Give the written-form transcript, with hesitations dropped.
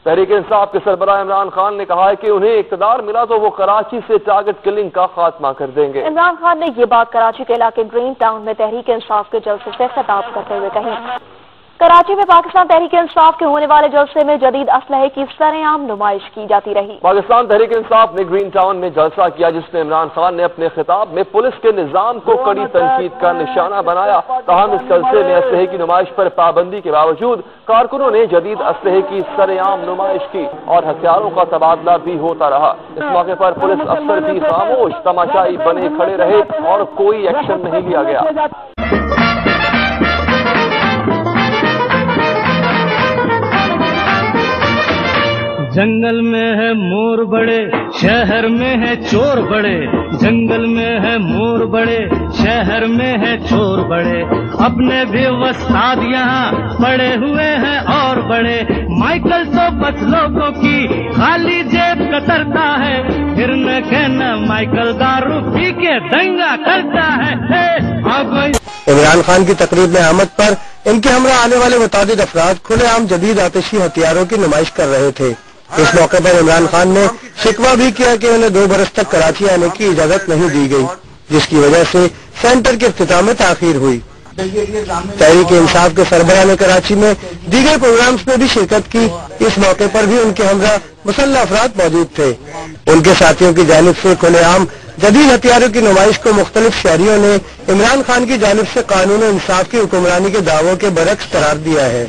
تحریک انصاف کے سربراہ عمران خان نے کہا ہے کہ انہیں اقتدار ملا تو وہ کراچی سے ٹارگٹ کلنگ کا خاتمہ کر دیں گے۔ عمران خان نے یہ بات کراچی کے علاقے گرین ٹاؤن میں تحریک انصاف کے جلسے سے خطاب کرتے ہوئے کہی۔ کراچی میں پاکستان تحریک انصاف کے ہونے والے جلسے میں جدید اسلحے کی سرعام نمائش کی جاتی رہی۔ پاکستان تحریک انصاف نے گرین ٹاؤن میں جلسہ کیا جس میں عمران خان نے اپنے خطاب میں پولیس کے نظام کو کڑی تنقید کا نشانہ بنایا۔ تاہم اس جلسے میں اسلحے کی نمائش پر پابندی کے باوجود کارکنوں نے جدید اسلحے کی سرعام نمائش کی اور ہتھیاروں کا تبادلہ بھی ہوتا رہا۔ اس موقع پر پولیس افسر بھی خاموش تماشائی بنے کھڑے رہے اور کوئی ایکشن نہیں لیا گیا۔ جنگل میں ہے مور بڑے، شہر میں ہے چور بڑے، جنگل میں ہے مور بڑے، شہر میں ہے چور بڑے، اپنے بھی وستاد یہاں پڑے ہوئے ہیں اور بڑے، مائیکل تو بس لوگوں کی خالی جیب کترتا ہے، پھر نہ کہنا مائیکل دارو پی کے دنگا کرتا ہے۔ عمران خان کی تقریب میں آمد پر ان کے ہمراہ آنے والے متعدد افراد کھلے عام جدید آتشی ہتھیاروں کی نمائش کر رہے تھے۔ اس موقع پر عمران خان نے شکوہ بھی کیا کہ انہیں 2 برس تک کراچی آنے کی اجازت نہیں دی گئی، جس کی وجہ سے سینٹر کے افتتاح میں تاخیر ہوئی۔ تحریک انصاف کے سربراہ نے کراچی میں دیگر پروگرامز میں بھی شرکت کی۔ اس موقع پر بھی ان کے ہمراہ مسلح افراد موجود تھے۔ ان کے ساتھیوں کی جانب سے کھلے عام جدید ہتھیاروں کی نمائش کو مختلف شہریوں نے عمران خان کی جانب سے قانون و انصاف کی حکمرانی کے دعووں کے برعکس قرار دیا ہے۔